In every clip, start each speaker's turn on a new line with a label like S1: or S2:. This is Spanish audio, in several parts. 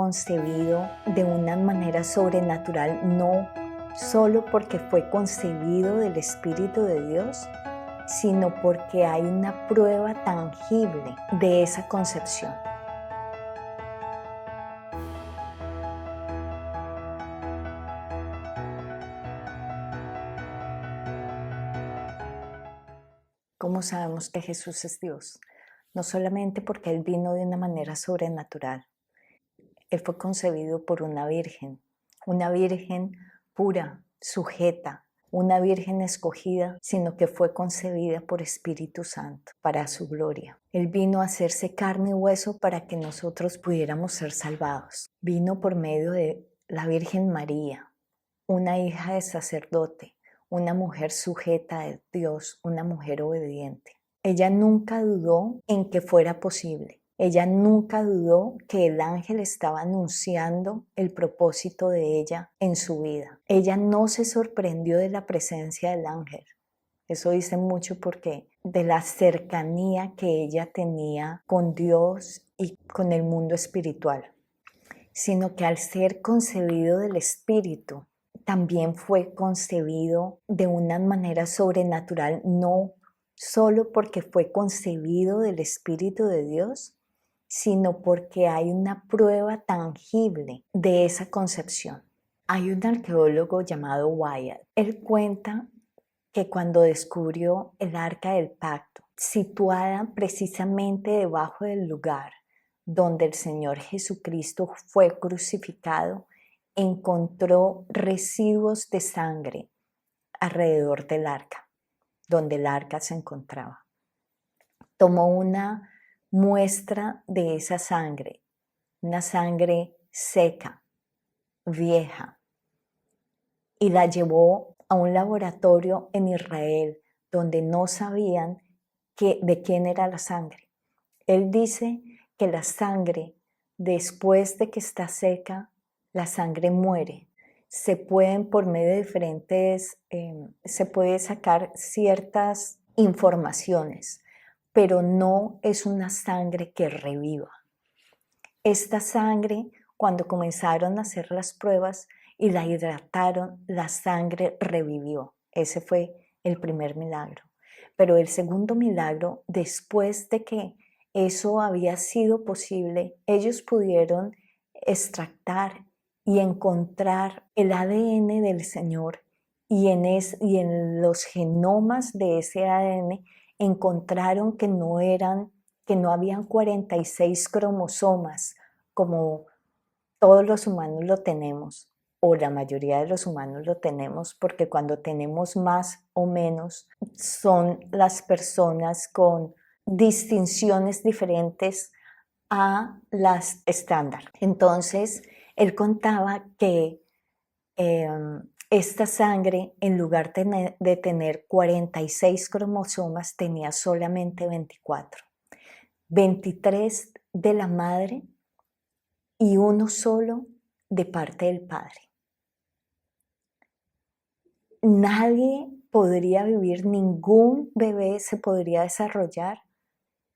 S1: concebido de una manera sobrenatural, no solo porque fue concebido del Espíritu de Dios, sino porque hay una prueba tangible de esa concepción. ¿Cómo sabemos que Jesús es Dios? No solamente porque Él vino de una manera sobrenatural. Él fue concebido por una virgen pura, sujeta, una virgen escogida, sino que fue concebida por Espíritu Santo para su gloria. Él vino a hacerse carne y hueso para que nosotros pudiéramos ser salvados. Vino por medio de la Virgen María, una hija de sacerdote, una mujer sujeta a Dios, una mujer obediente. Ella nunca dudó en que fuera posible. Ella nunca dudó que el ángel estaba anunciando el propósito de ella en su vida. Ella no se sorprendió de la presencia del ángel. Eso dice mucho porque de la cercanía que ella tenía con Dios y con el mundo espiritual, sino que al ser concebido del Espíritu, también fue concebido de una manera sobrenatural, no solo porque fue concebido del Espíritu de Dios, sino porque hay una prueba tangible de esa concepción. Hay un arqueólogo llamado Wyatt. Él cuenta que cuando descubrió el Arca del Pacto, situada precisamente debajo del lugar donde el Señor Jesucristo fue crucificado, encontró residuos de sangre alrededor del arca, donde el arca se encontraba. Tomó una muestra de esa sangre, una sangre seca, vieja, y la llevó a un laboratorio en Israel donde no sabían de quién era la sangre. Él dice que la sangre, después de que está seca, la sangre muere. Se pueden, por medio de diferentes, se puede sacar ciertas informaciones, pero no es una sangre que reviva. Esta sangre, cuando comenzaron a hacer las pruebas y la hidrataron, la sangre revivió. Ese fue el primer milagro. Pero el segundo milagro, después de que eso había sido posible, ellos pudieron extractar y encontrar el ADN del Señor y en los genomas de ese ADN encontraron que no habían 46 cromosomas como todos los humanos lo tenemos, o la mayoría de los humanos lo tenemos, porque cuando tenemos más o menos son las personas con distinciones diferentes a las estándar. Entonces, él contaba que esta sangre, en lugar de tener 46 cromosomas, tenía solamente 24. 23 de la madre y uno solo de parte del padre. Nadie podría vivir, ningún bebé se podría desarrollar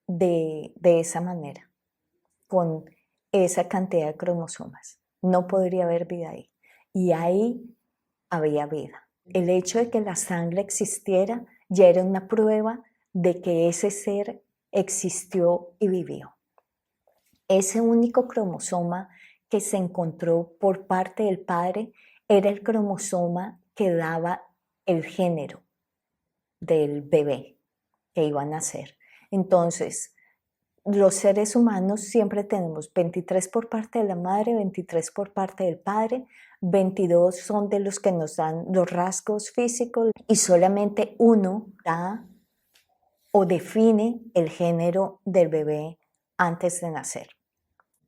S1: de esa manera, con esa cantidad de cromosomas. No podría haber vida ahí. Y ahí había vida. El hecho de que la sangre existiera ya era una prueba de que ese ser existió y vivió. Ese único cromosoma que se encontró por parte del padre era el cromosoma que daba el género del bebé que iba a nacer. Entonces, los seres humanos siempre tenemos 23 por parte de la madre, 23 por parte del padre, 22 son de los que nos dan los rasgos físicos y solamente uno da o define el género del bebé antes de nacer.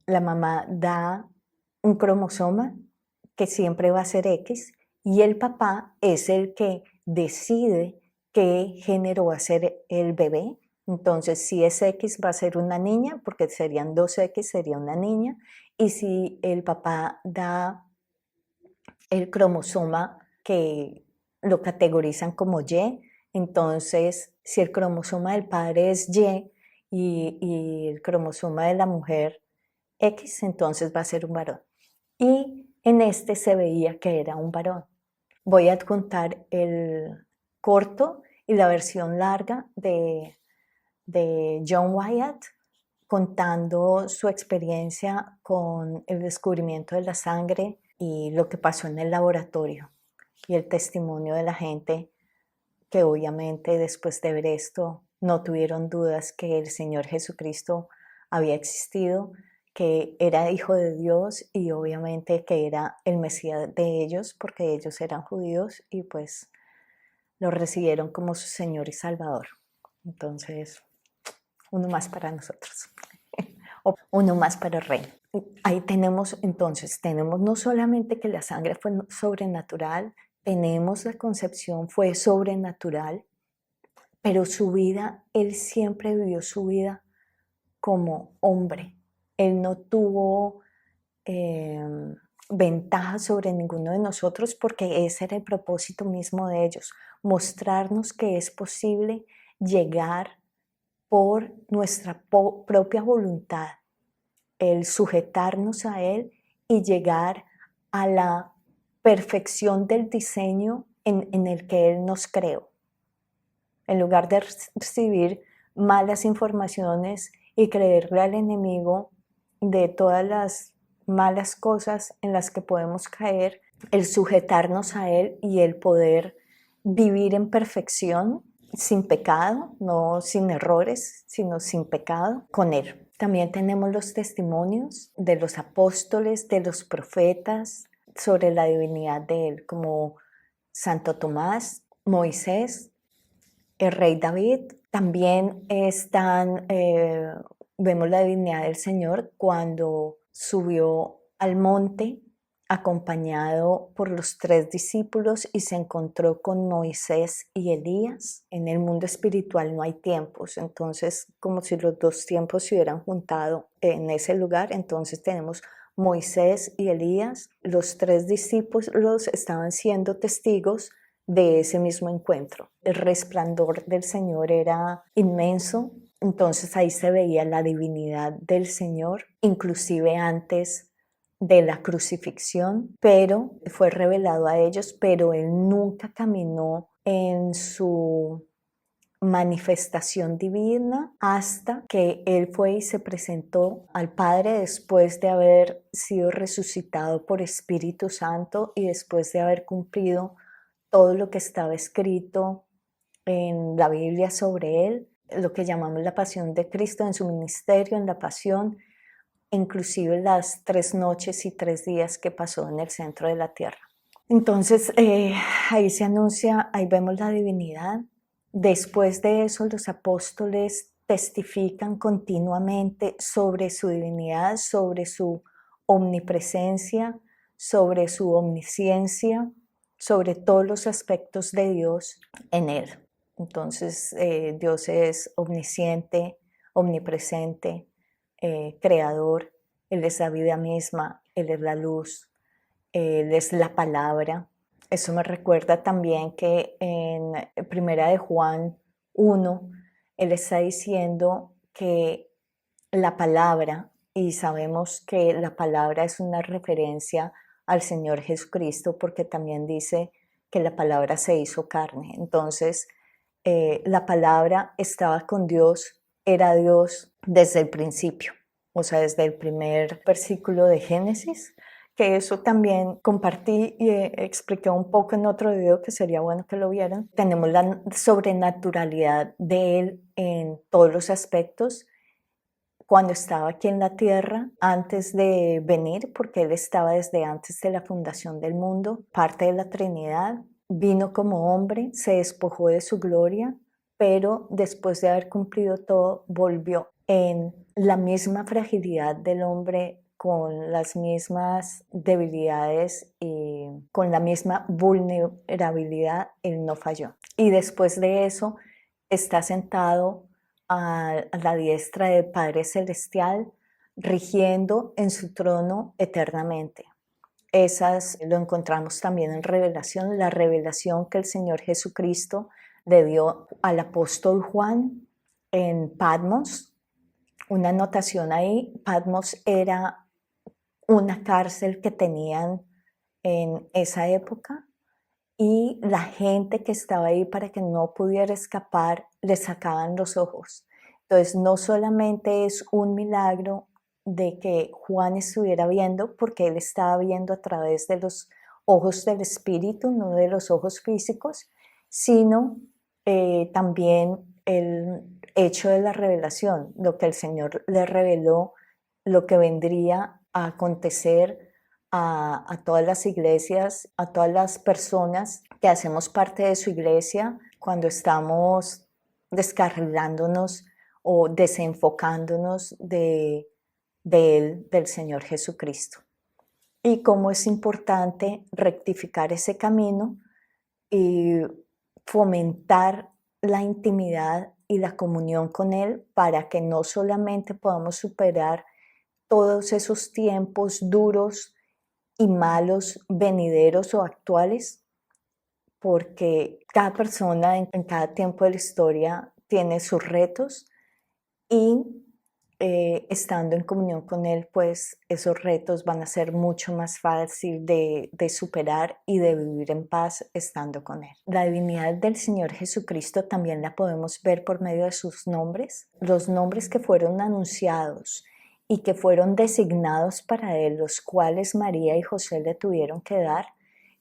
S1: La mamá da un cromosoma que siempre va a ser X y el papá es el que decide qué género va a ser el bebé. Entonces, si es X va a ser una niña, porque serían 2X, sería una niña. Y si el papá da el cromosoma que lo categorizan como Y, entonces si el cromosoma del padre es Y y el cromosoma de la mujer X, entonces va a ser un varón. Y en este se veía que era un varón. Voy a adjuntar el corto y la versión larga de John Wyatt contando su experiencia con el descubrimiento de la sangre y lo que pasó en el laboratorio y el testimonio de la gente que obviamente después de ver esto no tuvieron dudas que el Señor Jesucristo había existido, que era hijo de Dios y obviamente que era el Mesías de ellos porque ellos eran judíos y pues lo recibieron como su Señor y Salvador. Entonces, uno más para nosotros, o uno más para el reino. Ahí tenemos entonces, tenemos no solamente que la sangre fue sobrenatural, tenemos la concepción fue sobrenatural, pero su vida, él siempre vivió su vida como hombre. Él no tuvo ventaja sobre ninguno de nosotros porque ese era el propósito mismo de ellos, mostrarnos que es posible llegar por nuestra propia voluntad, el sujetarnos a Él y llegar a la perfección del diseño en el que Él nos creó. En lugar de recibir malas informaciones y creerle al enemigo de todas las malas cosas en las que podemos caer, el sujetarnos a Él y el poder vivir en perfección, sin pecado, no sin errores, sino sin pecado, con Él. También tenemos los testimonios de los apóstoles, de los profetas, sobre la divinidad de Él, como Santo Tomás, Moisés, el rey David. También vemos la divinidad del Señor cuando subió al monte acompañado por los 3 discípulos y se encontró con Moisés y Elías. En el mundo espiritual no hay tiempos, entonces como si los 2 tiempos se hubieran juntado en ese lugar, entonces tenemos Moisés y Elías. Los 3 discípulos estaban siendo testigos de ese mismo encuentro. El resplandor del Señor era inmenso, entonces ahí se veía la divinidad del Señor, inclusive antes de la crucifixión, pero fue revelado a ellos, pero Él nunca caminó en su manifestación divina hasta que Él fue y se presentó al Padre después de haber sido resucitado por Espíritu Santo y después de haber cumplido todo lo que estaba escrito en la Biblia sobre Él, lo que llamamos la pasión de Cristo en su ministerio, en la pasión, inclusive las 3 noches y 3 días que pasó en el centro de la tierra. Entonces ahí se anuncia, ahí vemos la divinidad. Después de eso los apóstoles testifican continuamente sobre su divinidad, sobre su omnipresencia, sobre su omnisciencia, sobre todos los aspectos de Dios en Él. Entonces Dios es omnisciente, omnipresente, creador, Él es la vida misma, Él es la luz, Él es la palabra. Eso me recuerda también que en Primera de Juan 1, Él está diciendo que la palabra, y sabemos que la palabra es una referencia al Señor Jesucristo porque también dice que la palabra se hizo carne. Entonces, la palabra estaba con Dios, era Dios desde el principio, o sea, desde el primer versículo de Génesis, que eso también compartí y expliqué un poco en otro video que sería bueno que lo vieran. Tenemos la sobrenaturalidad de Él en todos los aspectos. Cuando estaba aquí en la tierra, antes de venir, porque Él estaba desde antes de la fundación del mundo, parte de la Trinidad, vino como hombre, se despojó de su gloria, pero después de haber cumplido todo, volvió en la misma fragilidad del hombre, con las mismas debilidades y con la misma vulnerabilidad, Él no falló. Y después de eso, está sentado a la diestra del Padre Celestial, rigiendo en su trono eternamente. Esas lo encontramos también en Revelación, la revelación que el Señor Jesucristo le dio al apóstol Juan en Patmos, Una anotación ahí, Patmos era una cárcel que tenían en esa época y la gente que estaba ahí para que no pudiera escapar le sacaban los ojos. Entonces no solamente es un milagro de que Juan estuviera viendo, porque él estaba viendo a través de los ojos del espíritu, no de los ojos físicos, sino también el hecho de la revelación, lo que el Señor le reveló, lo que vendría a acontecer a todas las iglesias, a todas las personas que hacemos parte de su iglesia cuando estamos descarrilándonos o desenfocándonos de Él, del Señor Jesucristo. Y cómo es importante rectificar ese camino y fomentar la intimidad y la comunión con Él para que no solamente podamos superar todos esos tiempos duros y malos venideros o actuales, porque cada persona en cada tiempo de la historia tiene sus retos y estando en comunión con Él, pues esos retos van a ser mucho más fácil de superar y de vivir en paz estando con Él. La divinidad del Señor Jesucristo también la podemos ver por medio de sus nombres, los nombres que fueron anunciados y que fueron designados para Él, los cuales María y José le tuvieron que dar,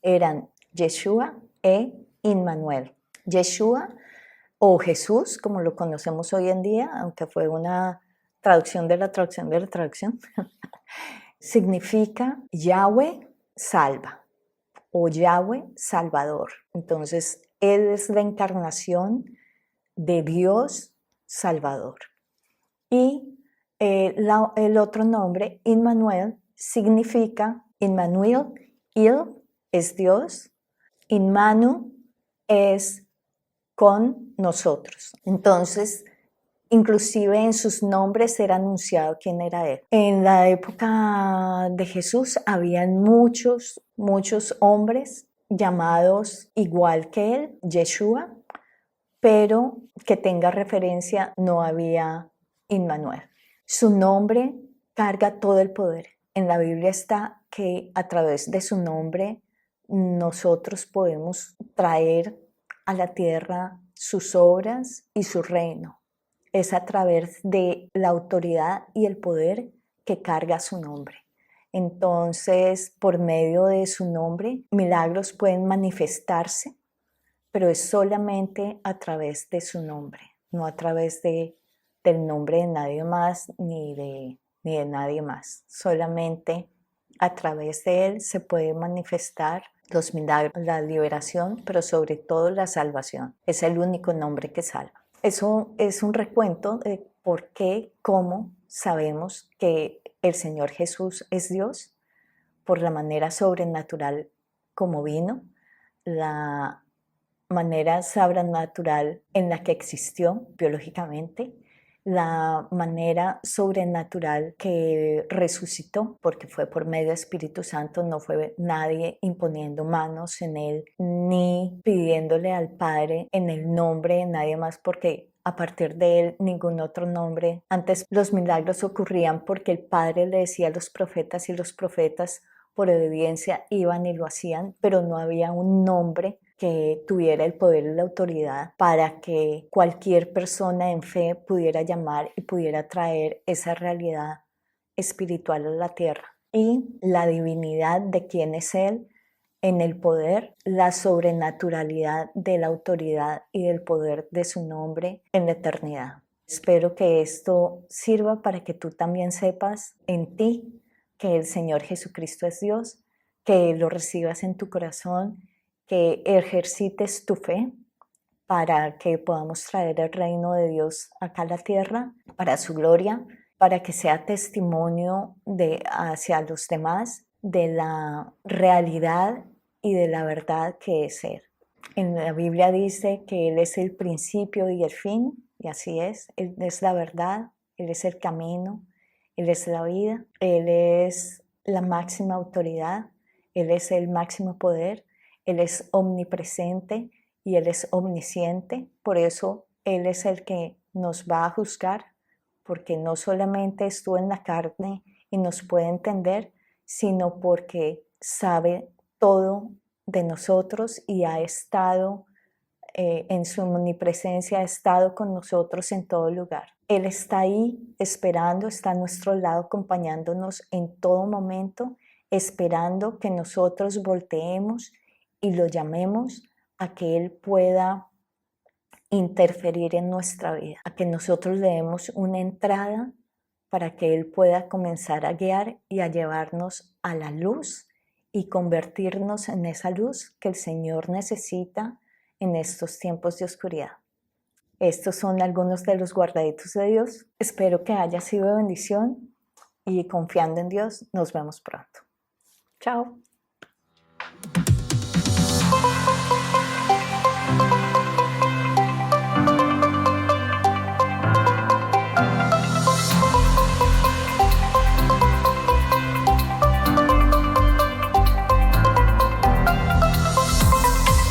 S1: eran Yeshua e Immanuel. Yeshua o Jesús, como lo conocemos hoy en día, aunque fue una traducción de la traducción de la traducción, significa Yahweh salva o Yahweh salvador. Entonces, Él es la encarnación de Dios salvador. Y el otro nombre, Immanuel, significa Immanuel, Il es Dios, Inmanu es con nosotros. Entonces, inclusive en sus nombres era anunciado quién era Él. En la época de Jesús habían muchos hombres llamados igual que Él, Yeshua, pero que tenga referencia no había Immanuel. Su nombre carga todo el poder. En la Biblia está que a través de su nombre nosotros podemos traer a la tierra sus obras y su reino. Es a través de la autoridad y el poder que carga su nombre. Entonces, por medio de su nombre, milagros pueden manifestarse, pero es solamente a través de su nombre, no a través del nombre de nadie más ni de nadie más. Solamente a través de él se puede manifestar los milagros, la liberación, pero sobre todo la salvación. Es el único nombre que salva. Eso es un recuento de por qué, cómo sabemos que el Señor Jesús es Dios, por la manera sobrenatural como vino, la manera sobrenatural en la que existió biológicamente, la manera sobrenatural que resucitó, porque fue por medio del Espíritu Santo, no fue nadie imponiendo manos en él, ni pidiéndole al Padre en el nombre de nadie más, porque a partir de él ningún otro nombre. Antes los milagros ocurrían porque el Padre le decía a los profetas y los profetas por obediencia iban y lo hacían, pero no había un nombre que tuviera el poder y la autoridad para que cualquier persona en fe pudiera llamar y pudiera traer esa realidad espiritual a la tierra. Y la divinidad de quién es Él en el poder, la sobrenaturalidad de la autoridad y del poder de su nombre en la eternidad. Espero que esto sirva para que tú también sepas en ti que el Señor Jesucristo es Dios, que lo recibas en tu corazón, que ejercites tu fe para que podamos traer el reino de Dios acá a la tierra, para su gloria, para que sea testimonio hacia los demás de la realidad y de la verdad que es Él. En la Biblia dice que Él es el principio y el fin, y así es. Él es la verdad, Él es el camino, Él es la vida, Él es la máxima autoridad, Él es el máximo poder, Él es omnipresente y Él es omnisciente. Por eso Él es el que nos va a juzgar, porque no solamente estuvo en la carne y nos puede entender, sino porque sabe todo de nosotros y ha estado en su omnipresencia, ha estado con nosotros en todo lugar. Él está ahí esperando, está a nuestro lado acompañándonos en todo momento, esperando que nosotros volteemos y lo llamemos a que Él pueda interferir en nuestra vida, a que nosotros le demos una entrada para que Él pueda comenzar a guiar y a llevarnos a la luz y convertirnos en esa luz que el Señor necesita en estos tiempos de oscuridad. Estos son algunos de los guardaditos de Dios. Espero que haya sido de bendición y confiando en Dios, nos vemos pronto. Chao.